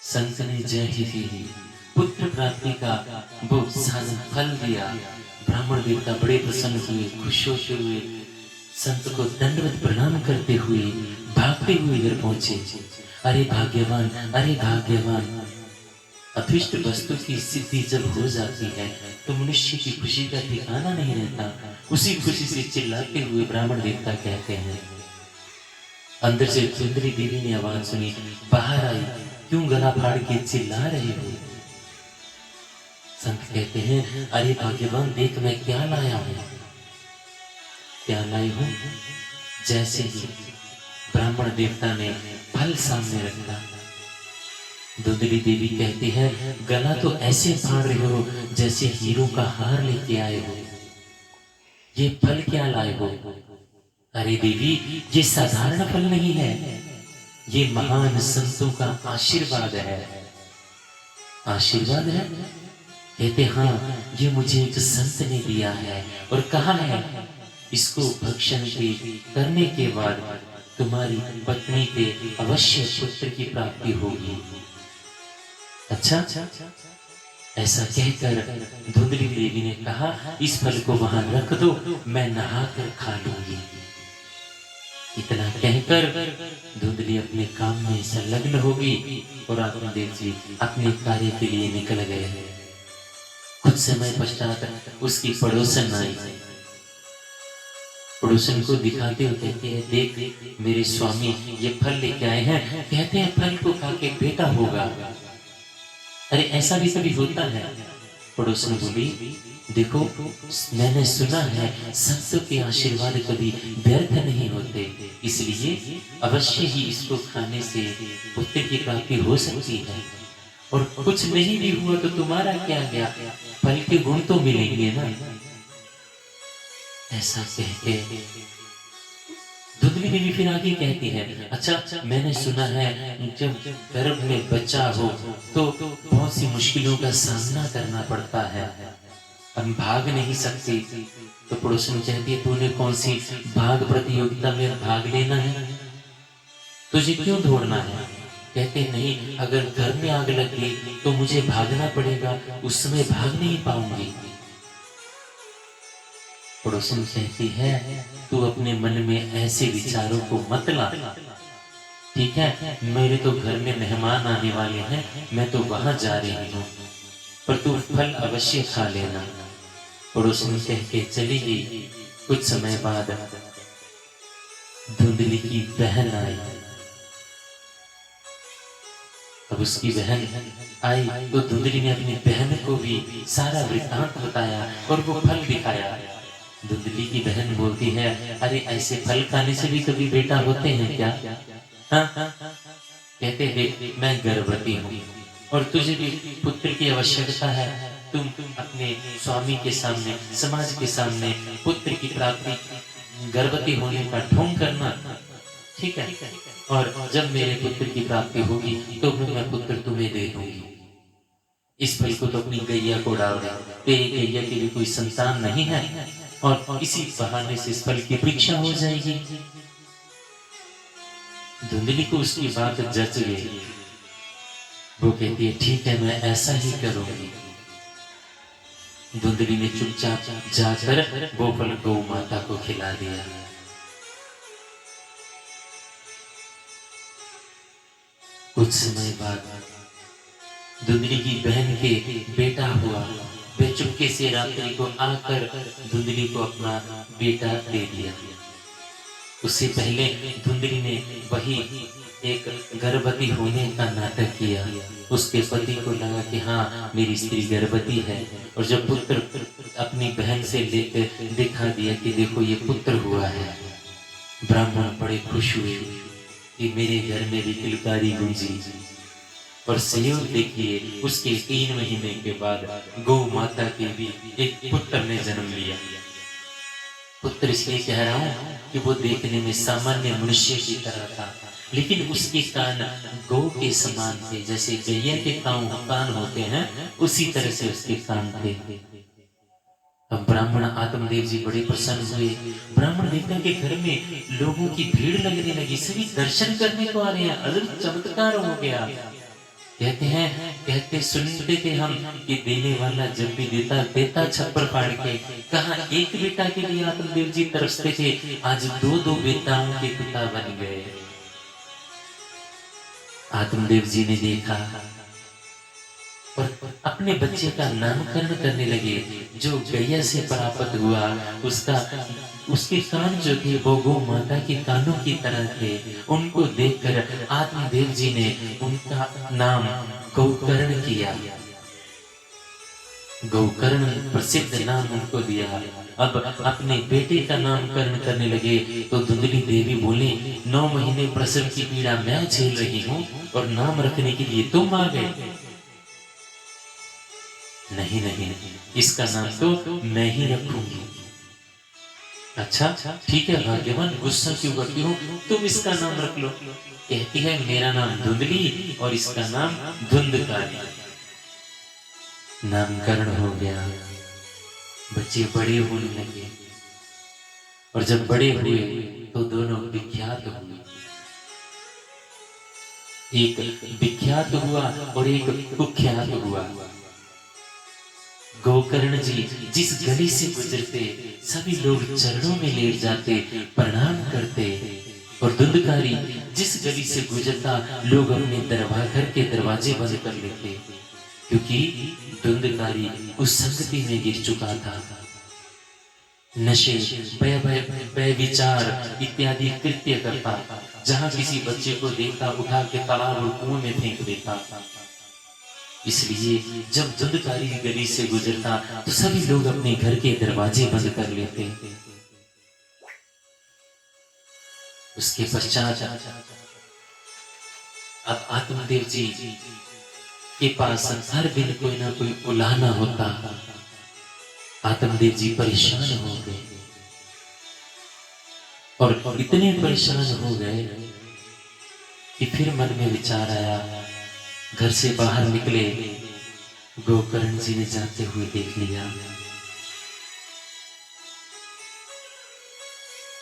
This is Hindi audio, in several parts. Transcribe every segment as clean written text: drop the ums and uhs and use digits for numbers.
संत ने जय ही दी, पुत्र प्राप्ति का वो साधन फल दिया। ब्राह्मण देवता बड़े प्रसन्न हुए, खुश होते हुए संत को दंडवत प्रणाम करते हुए भागते हुए घर पहुंचे। अरे भाग्यवान, अरे भाग्यवान, अभिष्ट वस्तु की सिद्धि जब हो जाती है तो मनुष्य की खुशी का ठिकाना नहीं रहता। उसी खुशी से चिल्लाते हुए ब्राह्मण देवता कहते हैं। अंदर से सुंदरी देवी ने आवाज सुनी, बाहर आई, क्यों गला फाड़ के चिल्ला रहे हो? संत कहते हैं, अरे भाग्यवान देख मैं क्या लाया हूं। क्या लाई हूं? जैसे ही ब्राह्मण देवता ने फल सामने रखा, धुंधली देवी कहती है, गला तो ऐसे फाड़ रहे हो जैसे हीरो का हार लेके आए हो। ये फल क्या लाए हो? अरे देवी, ये साधारण फल नहीं है, ये महान संतों का आशीर्वाद है। आशीर्वाद है? कहते हाँ, ये मुझे एक संत ने दिया है और कहा है इसको भक्षण करने के बाद तुम्हारी पत्नी के अवश्य पुत्र की प्राप्ति होगी। अच्छा, ऐसा कहकर धुंधली देवी ने कहा, इस फल को वहां रख दो, मैं नहाकर खा लूंगी। इतना कहकर धुंधली अपने काम में संलग्न हो गई और आत्मदेव जी अपने कार्य के लिए निकल गए। कुछ समय पश्चात उसकी पड़ोसन आई। पड़ोसन को दिखाते हुए कहते हैं, देख मेरे स्वामी ये फल लेके आए हैं, कहते हैं फल को खा के बेटा होगा। अरे ऐसा भी कभी होता है? पड़ोसन बोली, देखो मैंने सुना है संतों के आशीर्वाद कभी व्यर्थ नहीं होते, इसलिए अवश्य ही इसको खाने से पुत्र की प्राप्ति हो सकती है। और कुछ नहीं भी हुआ तो तुम्हारा क्या गया, फल के गुण तो मिलेंगे ना। ऐसा कहते धुंधली देवी फिर आगे कहती है, अच्छा मैंने सुना है जब गर्भ में बच्चा हो तो बहुत सी मुश्किलों का सामना करना पड़ता है, हम भाग नहीं सकती। तो पड़ोसन कहती है, तूने कौन सी भाग प्रतियोगिता में भाग लेना है, तुझे क्यों दौड़ना है? कहते नहीं, अगर घर में आग लग गई तो मुझे भागना पड़ेगा, उस समय भाग नहीं पाऊंगी। पड़ोसन कहती है, तू अपने मन में ऐसे विचारों को मत ला, ठीक है? मेरे तो घर में मेहमान आने वाले हैं, मैं तो वहां जा रही हूँ, पर तू फल अवश्य खा लेना। पड़ोसन कह के चली गई। कुछ समय बाद धुंधली की बहन आई। अब उसकी बहन आई तो धुंधली ने अपनी बहन को भी सारा वृत्तांत बताया और वो फल दिखाया। धुंधली की बहन बोलती है, अरे ऐसे फल खाने से भी कभी बेटा होते हैं क्या? हाँ? कहते हैं, मैं गर्भवती हूँ और तुझे भी पुत्र की आवश्यकता है, तुम अपने स्वामी के सामने, समाज के सामने पुत्र की प्राप्ति, गर्भवती होने का ढोंग करना, ठीक है? और जब मेरे पुत्र की प्राप्ति होगी तो मैं पुत्र तुम्हें दे दूंगी। इस फल को तो अपनी गैया को डाल दे, तेरी गैया के लिए कोई संतान नहीं है और इसी बहाने से इस फल की परीक्षा हो जाएगी। धुंधली को उसकी बात जच गई। वो कहती है, ठीक है मैं ऐसा ही करूंगी। धुंधली ने चुपचाप जाकर वो फल गौ माता को खिला दिया। कुछ समय बाद धुंधली की बहन के बेटा हुआ। वे चुपके से रात्रि को आकर धुंधली को अपना बेटा दे दिया। उससे पहले धुंधली ने वही एक गर्भवती होने का नाटक किया। उसके पति को लगा कि हाँ मेरी स्त्री गर्भवती है, और जब पुत्र अपनी बहन से लेकर दिखा दिया कि देखो ये पुत्र हुआ है, ब्राह्मण बड़े खुश हुए कि मेरे घर में भी किलकारी गूंजी। और संयोग देखिए, उसके 3 महीने के बाद गौ माता के भी एक पुत्र ने जन्म लिया। पुत्र इसलिए कह रहा हूं कि वो देखने में सामान्य मनुष्य की तरह था, लेकिन उसके कान गौ के समान थे। जैसे गैया के कान होते हैं, उसी तरह से उसके कान थे। अब ब्राह्मण आत्मदेव जी बड़े प्रसन्न हुए। ब्राह्मण देवता के घर में लोगों की भीड़ लगने लगी, सभी दर्शन करने को आ रहे हैं, अद्भुत चमत्कार हो गया। कहते सुनते थे हम कि देने वाला जब भी देता देता छप्पर फाड़ के। कहा एक बेटा के लिए आत्मदेव जी तरसते थे, आज दो दो बेटाओं के पिता बन गए। आत्मदेव जी ने देखा और अपने बच्चे का नामकरण करने लगे। जो गैया से प्राप्त हुआ उसके कान जो थे वो गौ माता के कानों की तरह थे। उनको देखकर आत्मदेव जी ने उनका नाम गौकर्ण किया। गौकर्ण प्रसिद्ध नाम उनको दिया। अब अपने बेटे का नामकरण करने लगे तो धुंधली देवी बोली, 9 महीने प्रसव की पीड़ा मैं झेल रही हूँ और नाम रखने के लिए तुम आ गए। नहीं नहीं, इसका नाम तो मैं ही रखूंगी। अच्छा ठीक है भाग्यवान, गुस्सा क्यों करती हो, तुम इसका नाम रख लो। कहती है मेरा नाम धुंधली और इसका नाम धुंधकारी। नामकरण हो गया, बच्चे बड़े होने लगे और जब बड़े हुए तो दोनों विख्यात हुए। एक विख्यात हुआ और एक कुख्यात हुआ। गोकर्ण जी जिस गली से गुजरते सभी लोग चरणों में लेट जाते, प्रणाम करते, और धुंधकारी जिस गली से गुजरता लोग अपने घर के दरवाजे बंद कर लेते, क्योंकि धुंधकारी उस संगति में गिर चुका था। नशे, भय विचार इत्यादि कृत्य करता, जहां किसी बच्चे को देखता उठा के तालाब और कुएं में फेंक देता। इसलिए जब धुंधकारी गली से गुजरता तो सभी लोग अपने घर के दरवाजे बंद कर लेते। उसके पश्चात अब आत्मदेव जी के पास हर दिन कोई ना कोई उलाहना होता। आत्मदेव जी परेशान हो गए और इतने परेशान हो गए कि फिर मन में विचार आया। घर से बाहर निकले, गोकर्ण जी ने जाते हुए देख लिया,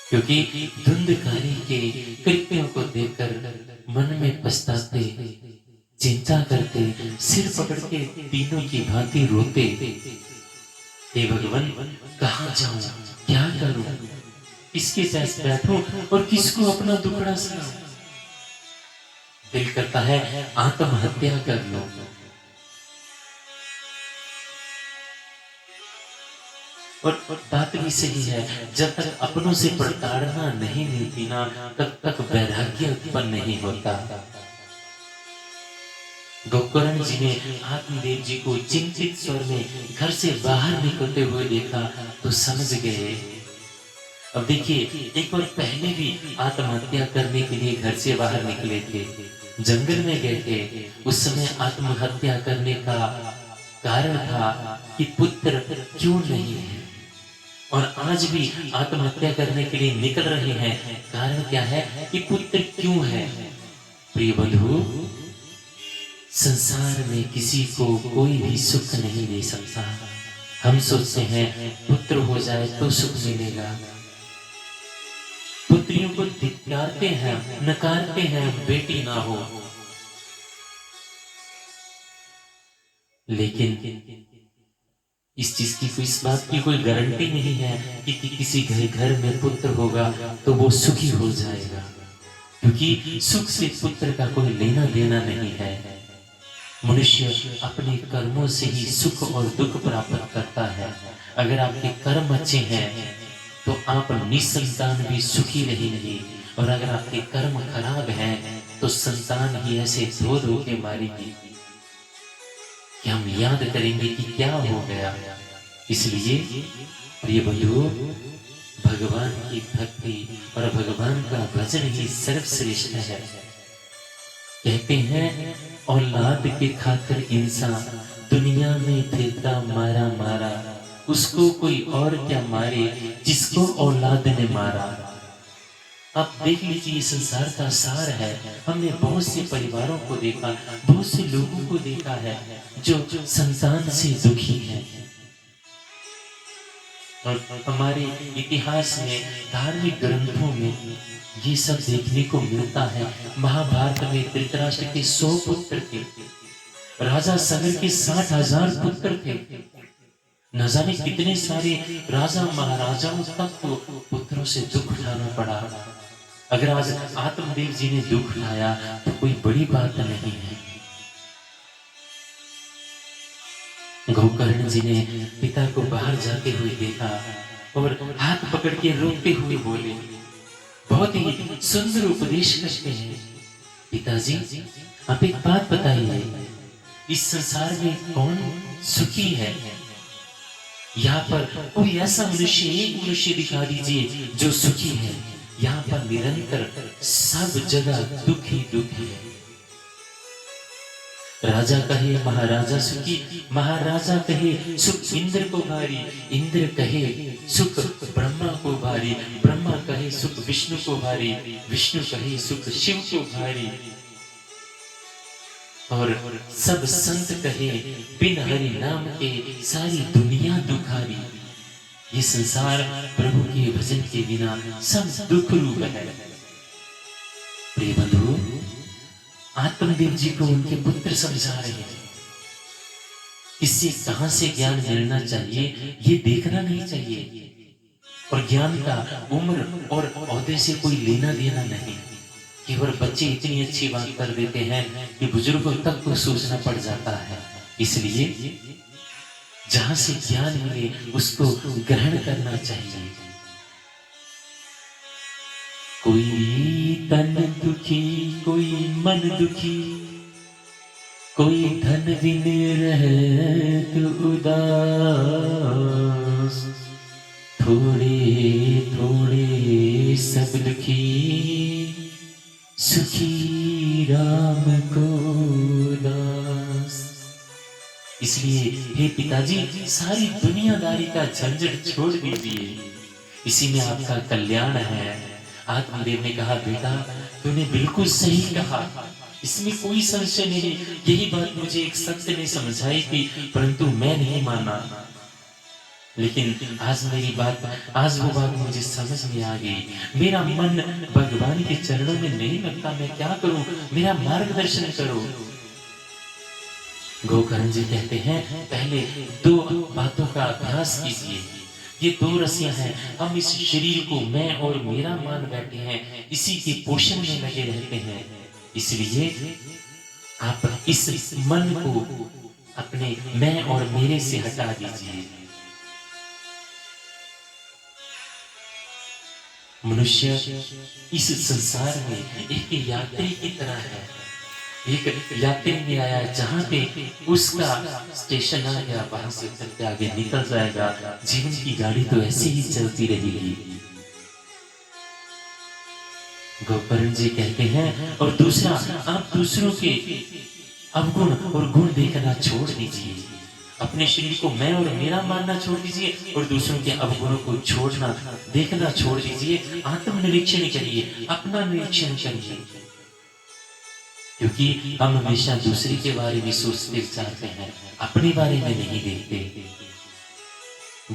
क्योंकि धुंधकारी के कृत्यों को देखकर मन में पछताते, चिंता करते, सिर पकड़ के तीनों की भांति रोते। हे भगवान, कहाँ जाऊं, क्या करूं, किसके पास बैठूं और किसको अपना दुखड़ा सुनाऊं। दिल करता है आत्महत्या कर लो। और बात भी सही है, जब तक अपनों से प्रताड़ना नहीं मिलती ना, तब तक वैराग्य उत्पन्न नहीं होता। गोकर्ण जी ने आत्मदेव जी को चिंतित स्वर में घर से बाहर निकलते हुए देखा तो समझ गए। अब देखिए, एक बार पहले भी आत्महत्या करने के लिए घर से बाहर निकले थे, जंगल में गए थे। उस समय आत्महत्या करने का कारण था कि पुत्र क्यों नहीं है, और आज भी आत्महत्या करने के लिए निकल रहे हैं। कारण क्या है कि पुत्र क्यों है। प्रिय बंधु, संसार में किसी को कोई भी सुख नहीं दे सकता। हम सोचते हैं पुत्र हो जाए तो सुख मिलेगा, पुत्रियों को धिक्कारते हैं, नकारते हैं बेटी ना हो। लेकिन इस चीज की, इस बात की कोई गारंटी नहीं है कि किसी घर में पुत्र होगा तो वो सुखी हो जाएगा, क्योंकि सुख से पुत्र का कोई लेना देना नहीं है। मनुष्य अपने कर्मों से ही सुख और दुख प्राप्त करता है। अगर आपके कर्म अच्छे हैं तो आप निसंतान भी सुखी रहेंगे, और अगर आपके कर्म खराब हैं तो संतान ही ऐसे धो धो के मारेगी कि हम याद करेंगे कि क्या हो गया। इसलिए प्रिय बंधु, भगवान की भक्ति और भगवान का भजन ही सर्वश्रेष्ठ है। कहते हैं औलाद के खातिर इंसान दुनिया में फिरता मारा मारा, उसको कोई और क्या मारे जिसको औलाद ने मारा। अब देख लीजिए, संसार का सार है। हमने बहुत से परिवारों को देखा, बहुत से लोगों को देखा है जो संतान से दुखी हैं। और हमारे इतिहास में, धार्मिक ग्रंथों में ये सब देखने को मिलता है। महाभारत में धृतराष्ट्र के 100 पुत्र थे, राजा सगर के 60,000 पुत्र थे। न जाने कितने सारे राजा महाराजाओं तक तो पुत्रों से दुख उठाना पड़ा। अगर आज आत्मदेव जी ने दुख उठाया तो कोई बड़ी बात नहीं है। गोकर्ण जी ने पिता को बाहर जाते हुए देखा और हाथ पकड़ के रोते हुए बोले, बहुत ही सुंदर उपदेश करते हैं। पिताजी, आप एक बात बताइए, इस संसार में कौन सुखी है? यहाँ पर कोई ऐसा मनुष्य, एक मनुष्य दिखा दीजिए जो सुखी है। यहाँ पर निरंतर सब जगह दुख ही दुख है। राजा कहे महाराजा सुखी, महाराजा कहे सुख इंद्र को भारी, इंद्र कहे सुख ब्रह्मा को भारी, ब्रह्मा कहे सुख विष्णु को भारी, विष्णु कहे सुख शिव को भारी, और सब संत कहे बिन हरि नाम के सारी दुनिया दुखारी। ये संसार प्रभु के भजन के बिना सब दुख रूप है। प्रिय बंधु, आत्मदेव जी को उनके पुत्र समझा रहे हैं। इससे कहां से ज्ञान मिलना चाहिए ये देखना नहीं चाहिए, और ज्ञान का उम्र और औहदे से कोई लेना देना नहीं। केवल बच्चे इतनी अच्छी बात कर देते हैं कि बुजुर्गों तक को सोचना पड़ जाता है। इसलिए जहां से ज्ञान मिले उसको ग्रहण करना चाहिए। कोई तन दुखी, कोई मन दुखी, कोई धन बिन रहत उदास, थोड़े थोड़े सब दुखी, सुखी राम को दास। इसलिए हे पिताजी, सारी दुनियादारी का झंझट छोड़ दीजिए, इसी में आपका कल्याण है। आत्मदेव ने कहा, बेटा तूने बिल्कुल सही कहा, इसमें कोई संशय नहीं। यही बात मुझे एक सत्य ने समझाई थी, परंतु मैं नहीं माना। लेकिन आज वो बात मुझे समझ में आ गई। मेरा मन भगवान के चरणों में नहीं लगता, मैं क्या करूं? मेरा मार्गदर्शन करो। गोकर्ण जी कहते हैं, पहले 2 बातों का अभ्यास कीजिए। ये 2 रस्सियां हैं, हम इस शरीर को मैं और मेरा मान बैठे हैं, इसी के पोषण में लगे रहते हैं। इसलिए आप इस मन को अपने मैं और मेरे से हटा दीजिए। मनुष्य इस संसार में एक यात्री की तरह है। एक यात्री में आया, जहां पे उसका स्टेशन आ गया, वहां से उतर के आगे निकल जाएगा। जीवन की गाड़ी तो ऐसे ही चलती रहेगी। गोकर्ण जी कहते हैं, और दूसरा, आप दूसरों के अवगुण और गुण देखना छोड़ दीजिए। अपने शरीर को मैं और मेरा मानना छोड़ दीजिए, और दूसरों के अवगुणों को छोड़ना देखना छोड़ दीजिए। आत्मनिरीक्षण करिए, अपना निरीक्षण करिए, क्योंकि हम हमेशा दूसरे के बारे में सोचते विचारते हैं, अपने बारे में नहीं देखते।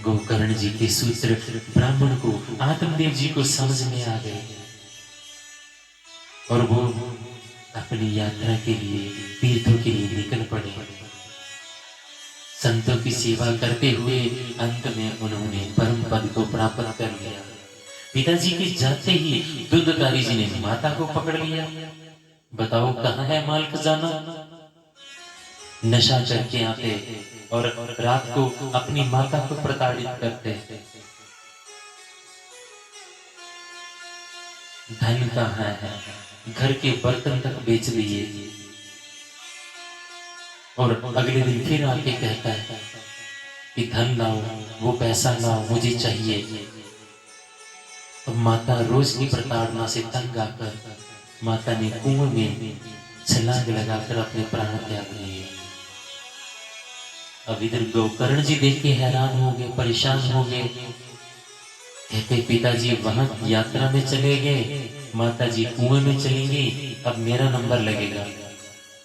गोकर्ण जी के सूत्र ब्राह्मण को, आत्मदेव जी को समझ में आ गए, और वो अपनी यात्रा के लिए, तीर्थों के लिए निकल पड़े। संतों की सेवा करते हुए अंत में उन्होंने परम पद को प्राप्त कर लिया। पिताजी के जाते ही दूधकारी जी ने माता को पकड़ लिया। बताओ कहाँ है माल खजाना? नशा करके आते और रात को अपनी माता को प्रताड़ित करते। धन कहाँ है? घर के बर्तन तक बेच दिए, और अगले दिन फिर आके कहता है कि धन लाओ, वो पैसा लाओ, मुझे चाहिए। अब माता रोज की प्रताड़ना से तंग आकर माता ने कुएं में छलांग लगाकर अपने प्राण त्याग लिए। अब इधर गोकर्ण जी देख के हैरान हो गए, परेशान हो गए। कहते, पिताजी वहां यात्रा में चले गए, माता जी कुएं में चली गई, अब मेरा नंबर लगेगा।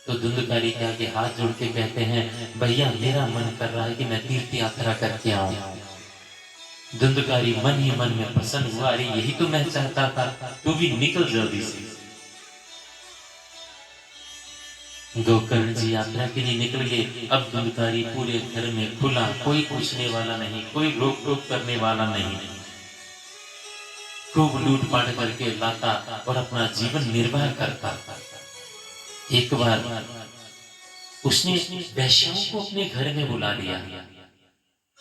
तो धुंधकारी के आगे हाथ जोड़ के कहते हैं, भैया मेरा मन कर रहा है कि मैं तीर्थ यात्रा करके आऊं। धुंधकारी मन ही मन में प्रसन्न हुआ, अरे यही तो मैं चाहता था, तू भी निकल जल्दी से। गोकर्ण जी यात्रा के लिए निकल गए। अब धुंधकारी पूरे घर में खुला, कोई पूछने वाला नहीं, कोई रोक टोक करने वाला नहीं। खूब लूटपाट करके लाता और अपना जीवन निर्वाह करता। एक बार उसने वैश्याओं को अपने घर में बुला लिया,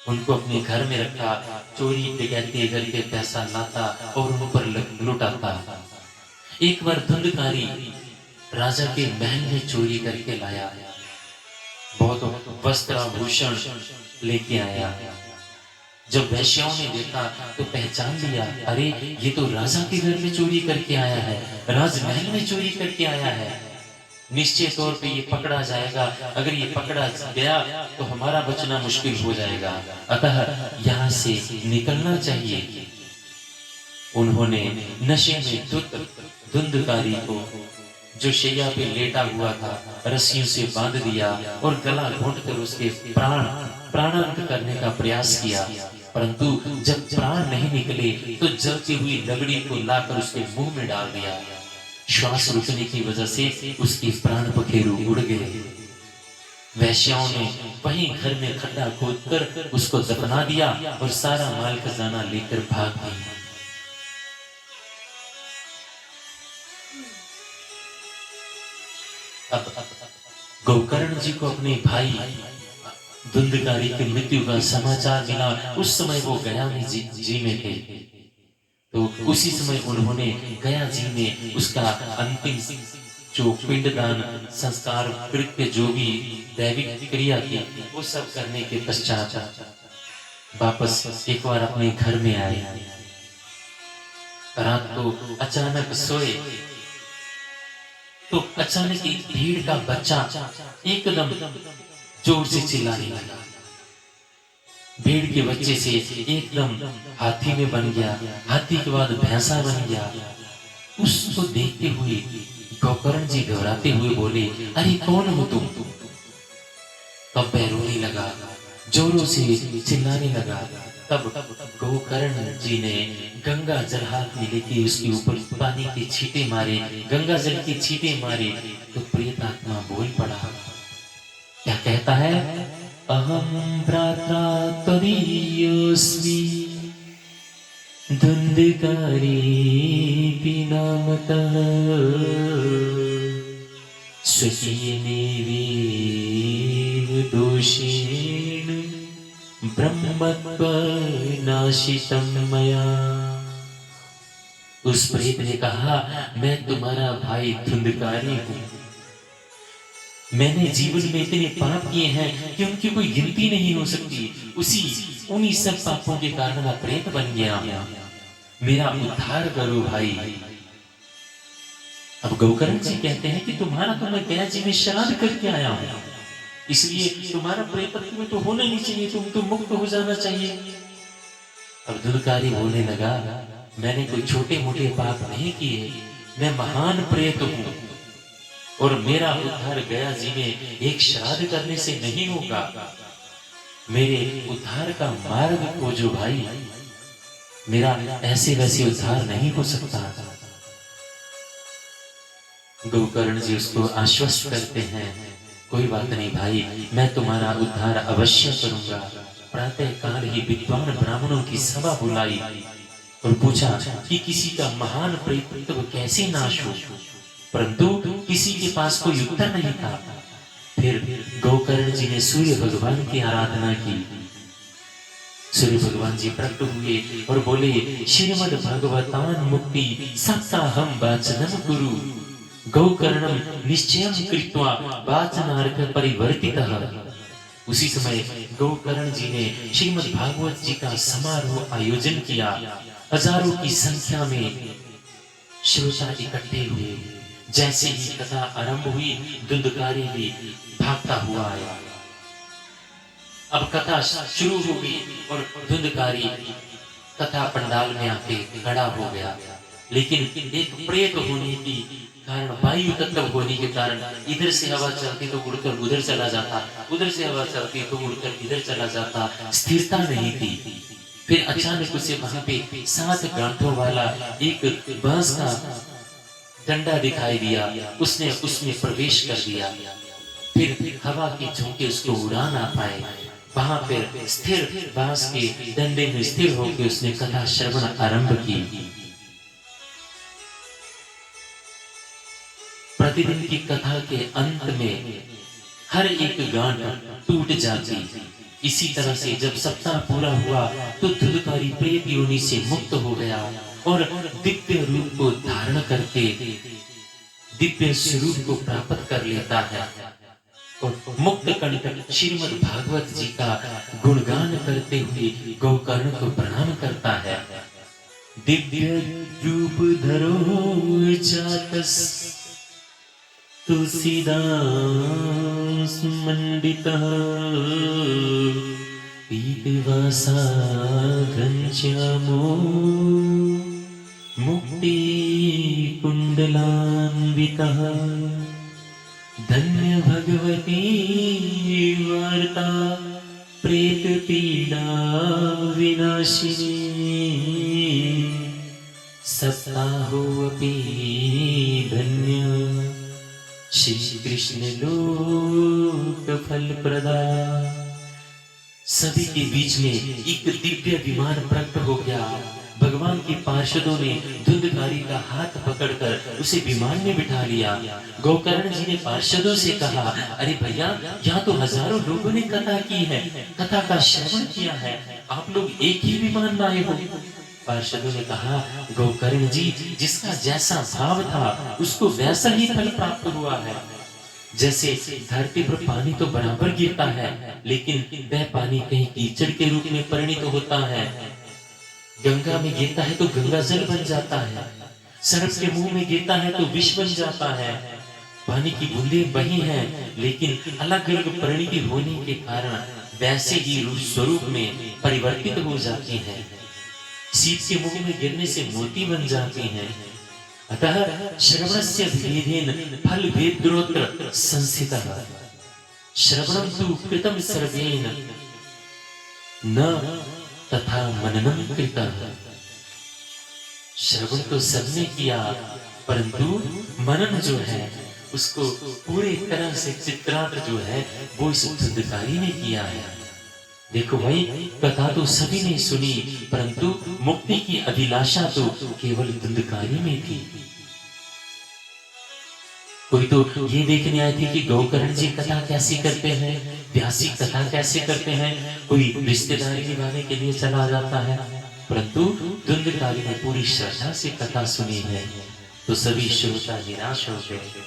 उनको अपने घर में रखा, चोरी डकैती करके पैसा लाता और उन पर लुटाता। एक बार धुंधकारी राजा के महल में चोरी करके लाया, बहुत वस्त्र आभूषण लेके आया। जब वैश्याओं ने देखा तो पहचान लिया, अरे ये तो राजा के घर में चोरी करके आया है, राजमहल में चोरी करके आया है। निश्चित तौर पे ये पकड़ा जाएगा, अगर ये पकड़ा गया तो हमारा बचना मुश्किल हो जाएगा, अतः यहाँ से निकलना चाहिए। उन्होंने नशे में धुंधकारी को, जो शैया पे लेटा हुआ था, रस्सियों से बांध दिया और गला घोंटकर उसके प्राणांत करने का प्रयास किया। परंतु जब प्राण नहीं निकले तो जलती हुई लकड़ी को लाकर उसके मुंह में डाल दिया। श्वास रुकने की वजह से उसके प्राण पखेरु उड़ गए। वैश्याओं ने वहीं घर में खड्डा खोदकर उसको दफना दिया और सारा माल खजाना लेकर भाग गई। अब गोकर्ण जी को अपने भाई धुंधकारी की मृत्यु का समाचार मिला। उस समय वो गया जी में थे, तो उसी समय उन्होंने गया जी में उसका अंतिम जो पिंडदान संस्कार कृत्य जो भी दैविक क्रिया थी वो सब करने के पश्चात वापस एक बार अपने घर में आए। रात को अचानक सोए तो अचानक एक भेड़ का बच्चा एकदम जोर से चिल्लाने लगा। भेड़ के बच्चे से एकदम हाथी में बन गया, हाथी के बाद भैंसा बन गया। उसको देखते हुए गोकर्ण जी घबराते हुए बोले, अरे कौन हो तुम? तब वह रोने लगा, जोरों से चिल्लाने लगा। तब गोकर्ण जी ने गंगा जल हाथ में लेके उसके ऊपर पानी के छींटे मारे, गंगा जल के छींटे मारे तो प्रेत आत्मा बोल पड़ा। क्या कहता है? अहम भ्रात्रा त्वदीयोऽस्मि धुंधकारी नामतः स्वकीयेनैव दोषेण ब्रह्मत्व नाशितं मया। उस प्रेत ने कहा, मैं तुम्हारा भाई धुंधकारी हूँ। मैंने जीवन में इतने पाप किए हैं कि उनकी कोई गिनती नहीं हो सकती। उन्हीं सब पापों के कारण मैं प्रेत बन गया। मेरा उद्धार करो भाई। अब गोकर्ण जी कहते हैं कि तुम्हारा तो मैं गया जी में श्राद्ध करके आया हूं, इसलिए तुम्हारा प्रेतत्व में तो होना नहीं चाहिए, तुम तो मुक्त हो जाना चाहिए। अब धुंधकारी बोलने लगा, मैंने कोई छोटे मोटे पाप नहीं किए, मैं महान प्रेत हूं और मेरा उद्धार गया जी में एक श्राद्ध करने से नहीं होगा। मेरे उद्धार का मार्ग खोजो भाई, मेरा ऐसे वैसे उद्धार नहीं हो सकता। गोकर्ण जी उसको आश्वस्त करते हैं, कोई बात नहीं भाई, मैं तुम्हारा उद्धार अवश्य करूंगा। प्रातः काल ही विद्वान ब्राह्मणों की सभा बुलाई और पूछा कि किसी का महान प्रेतत्व कैसे नाश हो, परंतु किसी के पास कोई उत्तर नहीं था। फिर गोकर्ण जी ने सूर्य भगवान की आराधना की। सूर्य भगवान जी प्रकट हुए और बोले, श्रीमद् भगवतान मुक्ति सप्ताहम वाचनम कुरु गोकर्णम निश्चयं कृत्वा वाचनार्थ परिवर्तितः। उसी समय गोकर्ण जी ने श्रीमद् भागवत जी का समारोह आयोजन किया। हजारों की संख्या में श्रोता इकट्ठे हुए। जैसे ही कथा आरंभ हुई, धुंधकारी भी भागता हुआ आया। अब कथा शुरू हो गई और धुंधकारी कथा पंडाल में आके खड़ा हो गया, लेकिन एक प्रेत होने की कारण, वायु तत्व होने के कारण इधर से हवा चलती तो उड़कर उधर चला जाता, उधर से हवा चलती तो उड़कर इधर चला जाता, स्थिरता नहीं थी। फिर अचानक उसे वहां पे 7 गांठों वाला एक बांस का डंडा दिखाई दिया। उसने उसमें प्रवेश कर दिया फिर हवा के झोंके उसको उड़ा ना पाए। वहां पर स्थिर बांस के डंडे में स्थिर होकर उसने कथा श्रवण आरंभ की। प्रतिदिन की कथा के अंत में हर एक गांठ टूट जाती। इसी तरह से जब सप्ताह पूरा हुआ तो धुंधकारी प्रेत योनि से मुक्त हो गया और दिव्य रूप को धारण करके दिव्य स्वरूप को प्राप्त कर लेता है और मुक्त कंठ श्रीमद् भागवत जी का गुणगान करते हुए गोकर्ण को प्रणाम करता है। दिव्य रूप धरो जातस तुलसीदास मंडितः पीतवासा घनश्यामो मुक्ति कुंडलान्वितः धन्य भगवती वार्ता प्रेत पीड़ा विनाशिनी सप्ताहोऽपि धन्य श्री कृष्ण लोक फल प्रदाय। सभी के बीच में एक दिव्य विमान प्रकट हो गया। भगवान के पार्षदों ने धुंधकारी का हाथ पकड़कर उसे विमान में बिठा लिया। गोकर्ण जी ने पार्षदों से कहा, अरे भैया, यहाँ तो हजारों लोगों ने कथा की है, कथा का श्रवण किया है, आप लोग एक ही विमान में आए हो। पार्षदों ने कहा, गोकर्ण जी, जिसका जैसा भाव था उसको वैसा ही फल प्राप्त हुआ है। जैसे धरती पर पानी तो बराबर गिरता है, लेकिन वह पानी कहीं कीचड़ के रूप में परिणित होता है। गंगा में गिरता है तो गंगा जल बन जाता है, सर्प के मुंह में गिरता है तो विष बन जाता है। पानी की बूंदें वही हैं, लेकिन अलग अलग परिणति होने के कारण वैसे ही रूप स्वरूप में परिवर्तित हो जाती हैं। सीप के मुंह में गिरने से मोती बन जाती हैं। अतः श्रवणस्य भेदेन फल भेद्रोत्र संस्थितः श्रवणं तु कृतं सर्वेन न तथा मननं कृतः। श्रवण तो सबने किया, परंतु मनन जो है उसको पूरी तरह से चित्रार्थ जो है वो इस धुंधकारी ने किया है। देखो भाई, कथा तो सभी ने सुनी, परंतु मुक्ति की अभिलाषा तो केवल धुंधकारी में थी। कोई तो ये देखने आए थे कि गोकर्ण जी कथा कैसे करते हैं, व्यासी कथा कैसे करते हैं, कोई रिश्तेदारी निभाने के लिए चला जाता है, परंतु धुंधकारी ने पूरी श्रद्धा से कथा सुनी है, तो सभी श्रोता निराश हो गए।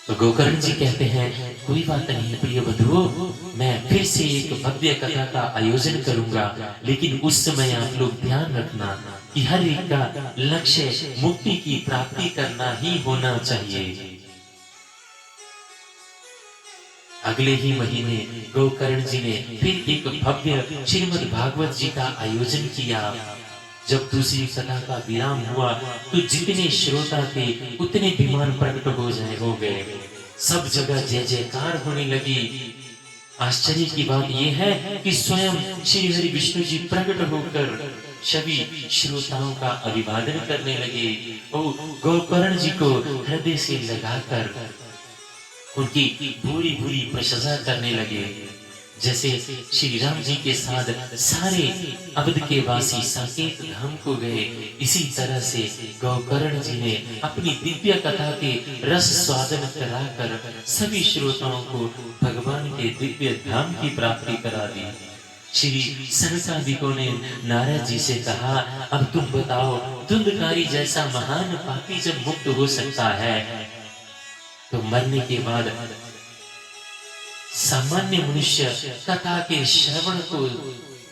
तो गोकर्ण जी कहते हैं, कोई बात नहीं प्रिय बंधुओं, मैं फिर से एक भव्य कथा का आयोजन करूंगा, लेकिन उस समय आप लोग ध्यान रखना कि हर एक का लक्ष्य मुक्ति की प्राप्ति करना ही होना चाहिए। अगले ही महीने गोकर्ण जी ने फिर एक भव्य श्रीमद् भागवत जी का आयोजन किया। जब दूसरी कथा का विराम हुआ तो जितने श्रोता थे उतने विमान प्रकट हो गए। सब जगह जय जयकार होने लगी। आश्चर्य की बात यह है कि स्वयं श्री हरि विष्णु जी प्रकट होकर सभी श्रोताओं का अभिवादन करने लगे और गोकर्ण जी को हृदय से लगाकर उनकी भूरी भूरी प्रशंसा करने लगे। जैसे श्री राम जी के साथ सारे अवध के वासी साकेत धाम को गए, इसी तरह से गोकर्ण जी ने अपनी दिव्य कथा के रस स्वादन कराकर सभी श्रोताओं को भगवान के दिव्य धाम की प्राप्ति करा दी। श्री सनकादिकों ने नारद जी से कहा, अब तुम बताओ, धुंधकारी जैसा महान पापी जब मुक्त हो सकता है तो मरने के बाद सामान्य मनुष्य कथा के श्रवण को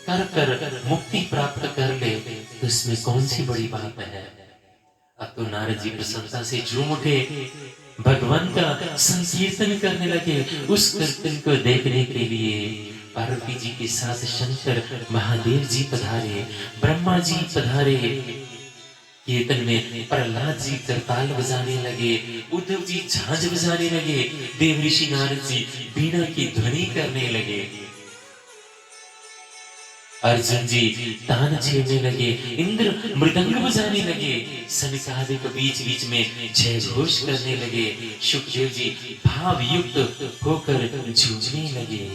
कर कर मुक्ति प्राप्त कर ले तो इसमें कौन सी बड़ी बात है। अब तो नारद जी प्रसन्नता से झूम उठे, भगवान का संकीर्तन करने लगे। उस कीर्तन को देखने के लिए पार्वती जी के साथ शंकर महादेव जी पधारे, ब्रह्मा जी पधारे। कीर्तन में प्रहलाद जी करताल बजाने लगे, उद्धव जी झांझ बजाने लगे, देव ऋषि नारद जी बीना की ध्वनि करने लगे। अर्जुन जी तान छेड़ने लगे, इंद्र मृदंग बजाने लगे, सनकादिक बीच बीच में जय घोष करने लगे, सुखदेव जी भाव युक्त होकर झूमने लगे।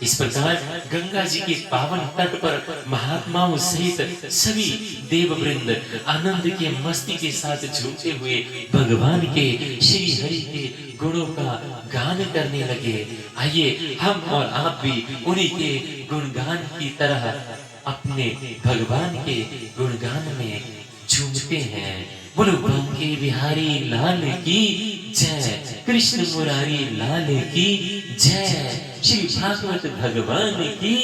इस प्रकार गंगा जी के पावन तट पर महात्माओं सहित सभी देववृंद आनंद के मस्ती के साथ झूमते हुए भगवान के श्री हरि के गुणों का गान करने लगे। आइए हम और आप भी उन्हीं के गुणगान की तरह अपने भगवान के गुणगान में झूमते हैं। बोलो बांके बिहारी लाल की जय, कृष्ण मुरारी लाल की जय, श्री भागवत भगवान की